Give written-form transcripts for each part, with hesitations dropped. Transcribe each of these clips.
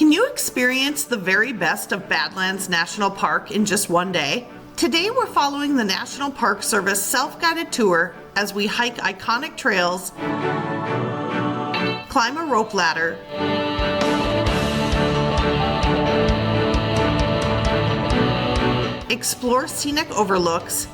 Can you experience the very best of Badlands National Park in just one day? Today we're following the National Park Service self-guided tour as we hike iconic trails, climb a rope ladder, explore scenic overlooks,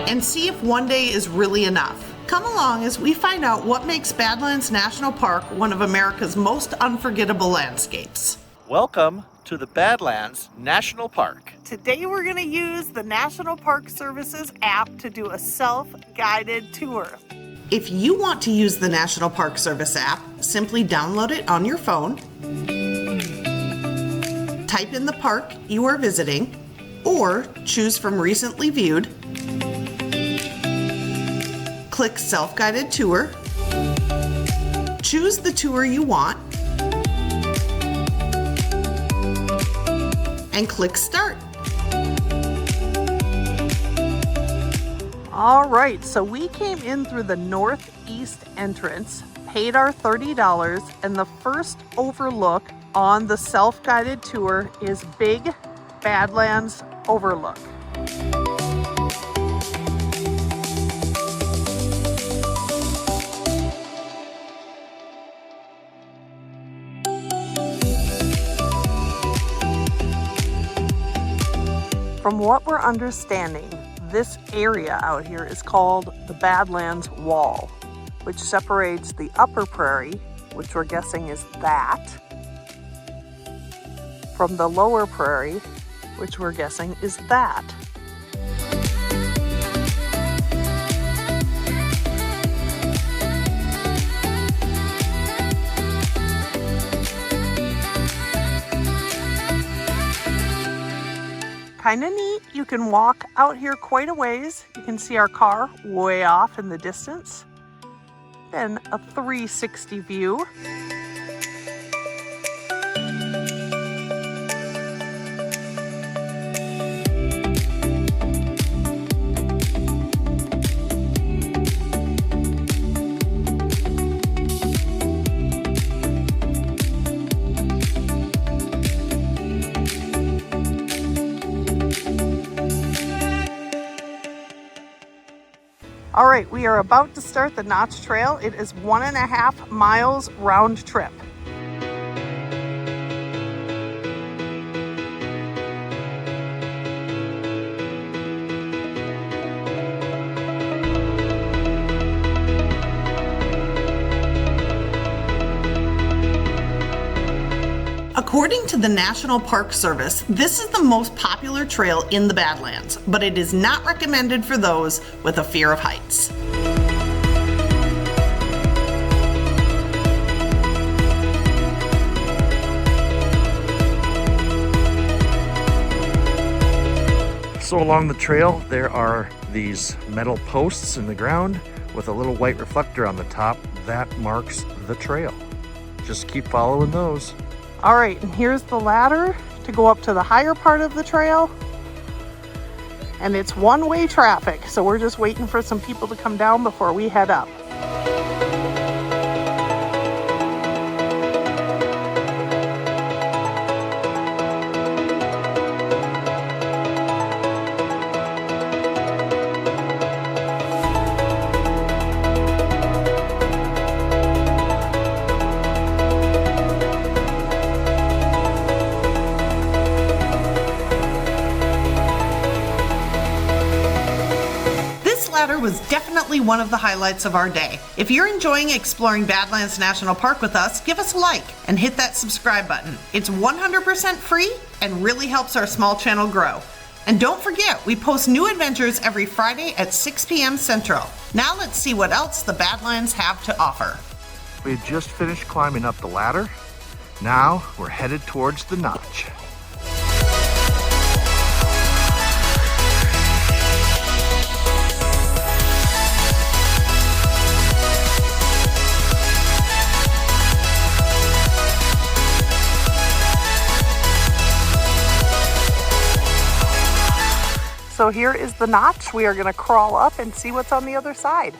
and see if one day is really enough. Come along as we find out what makes Badlands National Park one of America's most unforgettable landscapes. Welcome to the Badlands National Park. Today we're going to use the National Park Service's app to do a self-guided tour. If you want to use the National Park Service app, simply download it on your phone, type in the park you are visiting, or choose from recently viewed, click self-guided tour, choose the tour you want, and click start. All right, so we came in through the northeast entrance, paid our $30, and the first overlook on the self-guided tour is Big Badlands Overlook. From what we're understanding, this area out here is called the Badlands Wall, which separates the upper prairie, which we're guessing is that, from the lower prairie, which we're guessing is that. Kind of neat. You can walk out here quite a ways. You can see our car way off in the distance. Then a 360 view. All right, we are about to start the Notch Trail. It is 1.5 miles round trip. According to the National Park Service, this is the most popular trail in the Badlands, but it is not recommended for those with a fear of heights. So along the trail, there are these metal posts in the ground with a little white reflector on the top. That marks the trail. Just keep following those. All right, and here's the ladder to go up to the higher part of the trail. And it's one-way traffic, so we're just waiting for some people to come down before we head up. Was definitely one of the highlights of our day. If you're enjoying exploring Badlands National Park with us, give us a like and hit that subscribe button. It's 100% free and really helps our small channel grow. And don't forget, we post new adventures every Friday at 6 p.m. Central. Now let's see what else the Badlands have to offer. We had just finished climbing up the ladder. Now we're headed towards the Notch. So here is the Notch. We are going to crawl up and see what's on the other side.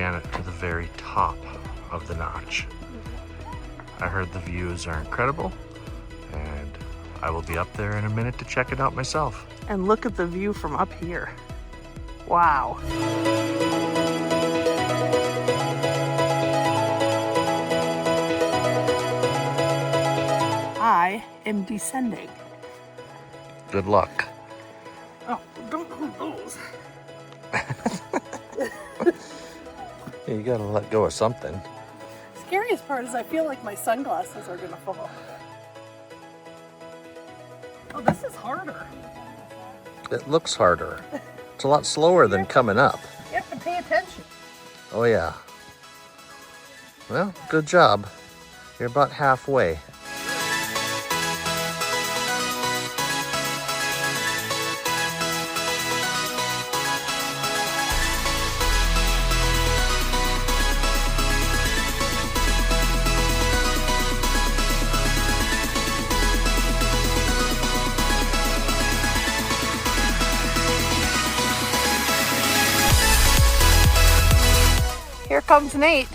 again to the very top of the notch. I heard the views are incredible, and I will be up there in a minute to check it out myself. And look at the view from up here. Wow. I am descending. Good luck. Oh, don't hold those. You gotta let go of something. Scariest part is I feel like my sunglasses are gonna fall. Oh, this is harder. It looks harder. It's a lot slower than coming up. You have to pay attention. Oh yeah. Well, good job. You're about halfway. Here comes Nate.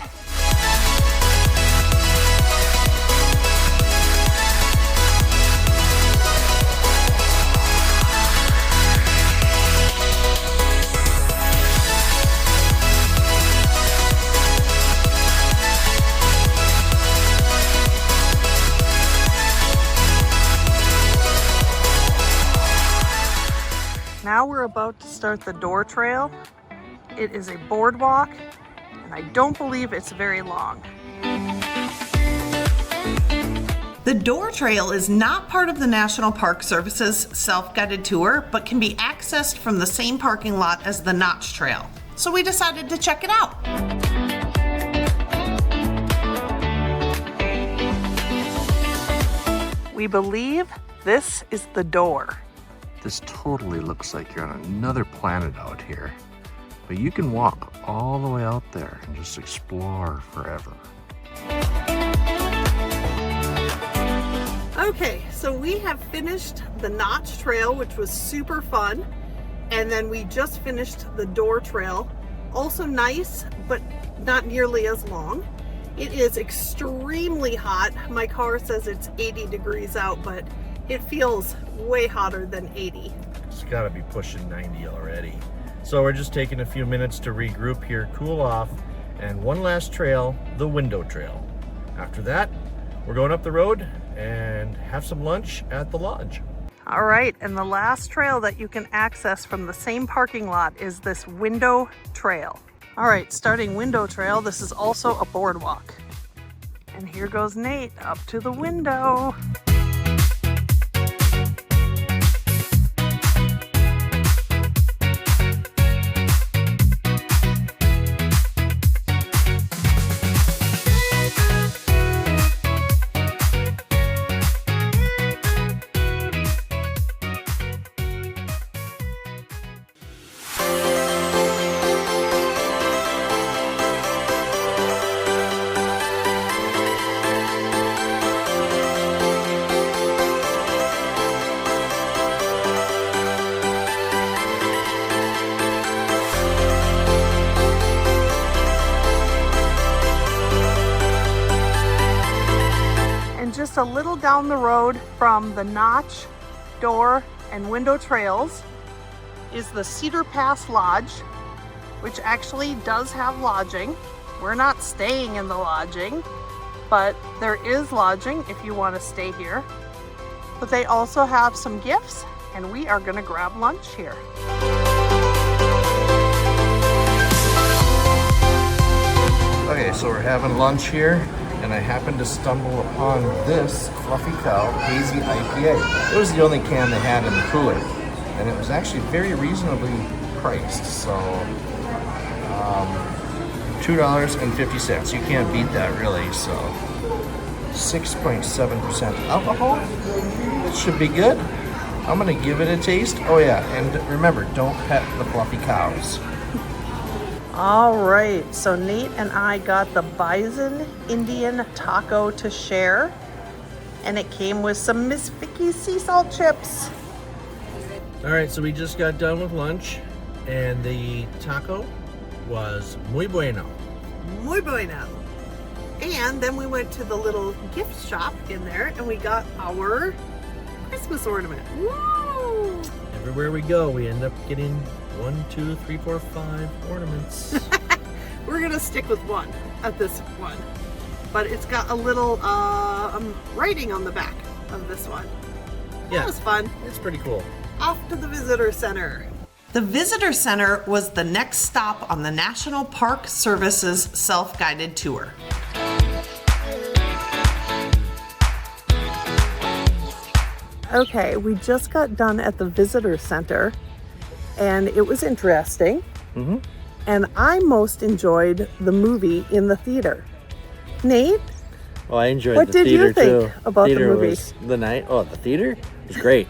Now we're about to start the door trail. It is a boardwalk, and I don't believe it's very long. The Door Trail is not part of the National Park Service's self-guided tour, but can be accessed from the same parking lot as the Notch Trail. So we decided to check it out. We believe this is the door. This totally looks like you're on another planet out here. But you can walk all the way out there and just explore forever. Okay, so we have finished the Notch Trail, which was super fun. And then we just finished the Door Trail. Also nice, but not nearly as long. It is extremely hot. My car says it's 80 degrees out, but it feels way hotter than 80. It's gotta be pushing 90 already. So we're just taking a few minutes to regroup here, cool off, and one last trail, the Window Trail. After that, we're going up the road and have some lunch at the lodge. All right, and the last trail that you can access from the same parking lot is this Window Trail. All right, starting Window Trail, this is also a boardwalk. And here goes Nate up to the window. Just a little down the road from the Notch, Door, and Window Trails is the Cedar Pass Lodge, which actually does have lodging. We're not staying in the lodging, but there is lodging if you want to stay here. But they also have some gifts, and we are going to grab lunch here. Okay, so we're having lunch here, and I happened to stumble upon this Fluffy Cow Hazy IPA. It was the only can they had in the cooler, and it was actually very reasonably priced. So $2.50. You can't beat that really. So 6.7% alcohol. It should be good. I'm gonna give it a taste. Oh yeah, and remember, don't pet the fluffy cows. All right, so Nate and I got the Bison Indian taco to share, and it came with some Miss Vicky's sea salt chips. All right, so we just got done with lunch, and the taco was muy bueno. Muy bueno. And then we went to the little gift shop in there and we got our Christmas ornament. Woo! Everywhere we go, we end up getting 1, 2, 3, 4, 5 ornaments. We're gonna stick with one at this one. But it's got a little writing on the back of this one. Yeah, that was fun. It's pretty cool. Off to the visitor center. The visitor center was the next stop on the National Park Service's self-guided tour. Okay, we just got done at the visitor center and it was interesting. Mm-hmm. And I most enjoyed the movie in the theater. Nate? Oh, I enjoyed what the theater too. What did you think about the movie? Was the night. Oh, the theater was great.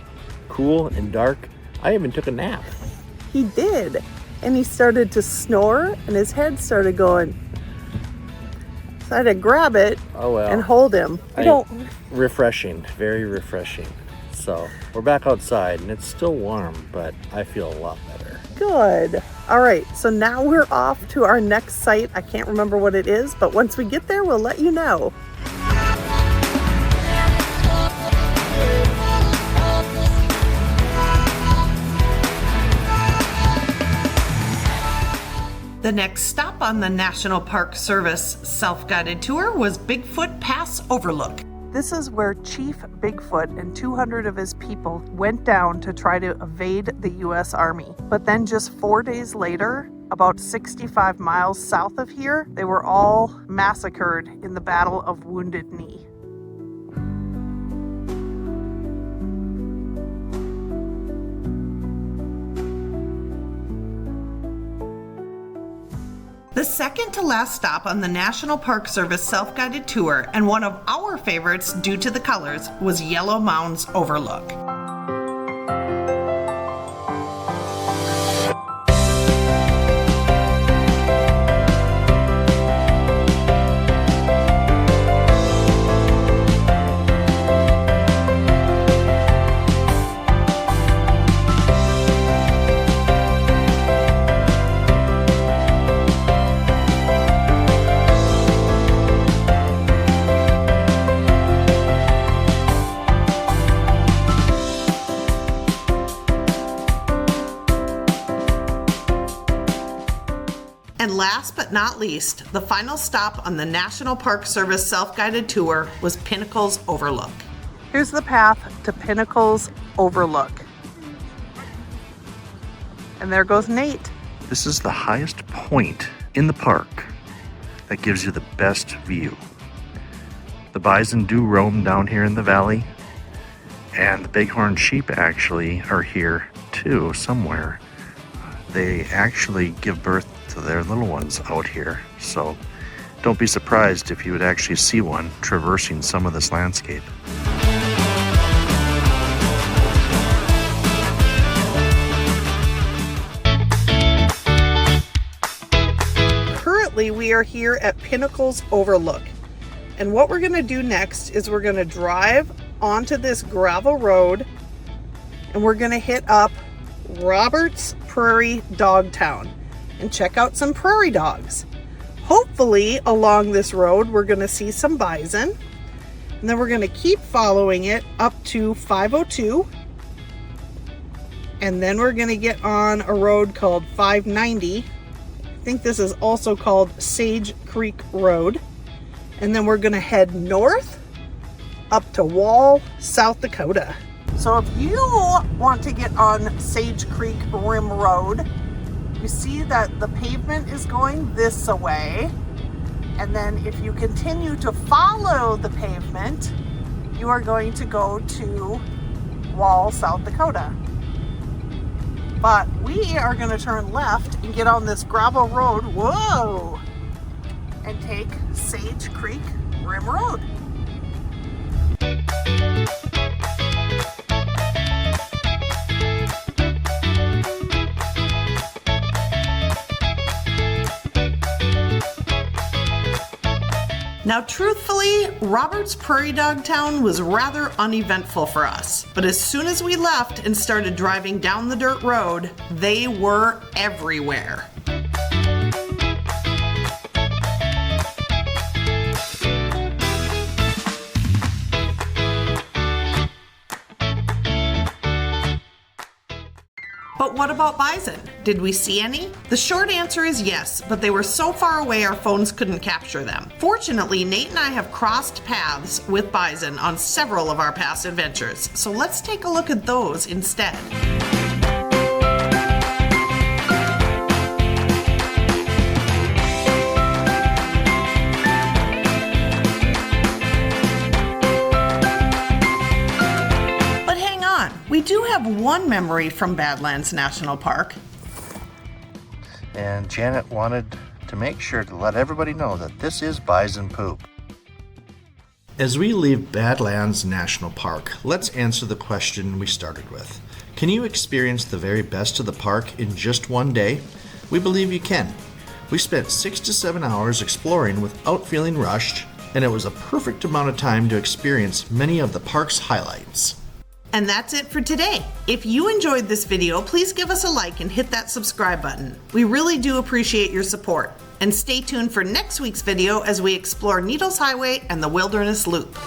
Cool and dark. I even took a nap. He did. And he started to snore and his head started going. So I had to grab it and hold him. Refreshing. Very refreshing. So we're back outside and it's still warm, but I feel a lot better. Good. All right, so now we're off to our next site. I can't remember what it is, but once we get there, we'll let you know. The next stop on the National Park Service self-guided tour was Bigfoot Pass Overlook. This is where Chief Bigfoot and 200 of his people went down to try to evade the U.S. Army. But then just 4 days later, about 65 miles south of here, they were all massacred in the Battle of Wounded Knee. The second to last stop on the National Park Service self-guided tour, and one of our favorites due to the colors, was Yellow Mounds Overlook. And last but not least, the final stop on the National Park Service self-guided tour was Pinnacles Overlook. Here's the path to Pinnacles Overlook. And there goes Nate. This is the highest point in the park that gives you the best view. The bison do roam down here in the valley, and the bighorn sheep actually are here too somewhere. They actually give birth to their little ones out here, so don't be surprised if you would actually see one traversing some of this landscape. Currently, we are here at Pinnacles Overlook. And what we're going to do next is we're going to drive onto this gravel road and we're going to hit up Roberts Prairie Dogtown and check out some prairie dogs. Hopefully along this road we're going to see some bison, and then we're going to keep following it up to 502, and then we're going to get on a road called 590. I think this is also called Sage Creek Road, and then we're going to head north up to Wall, South Dakota. So if you want to get on Sage Creek Rim Road, you see that the pavement is going this way, and then if you continue to follow the pavement, you are going to go to Wall, South Dakota. But we are going to turn left and get on this gravel road, whoa, and take Sage Creek Rim Road. Now, truthfully, Roberts Prairie Dogtown was rather uneventful for us, but as soon as we left and started driving down the dirt road, they were everywhere. But what about bison? Did we see any? The short answer is yes, but they were so far away our phones couldn't capture them. Fortunately, Nate and I have crossed paths with bison on several of our past adventures, so let's take a look at those instead. We do have one memory from Badlands National Park. And Janet wanted to make sure to let everybody know that this is bison poop. As we leave Badlands National Park, let's answer the question we started with. Can you experience the very best of the park in just one day? We believe you can. We spent 6 to 7 hours exploring without feeling rushed, and it was a perfect amount of time to experience many of the park's highlights. And that's it for today. If you enjoyed this video, please give us a like and hit that subscribe button. We really do appreciate your support. And stay tuned for next week's video as we explore Needles Highway and the Wilderness Loop.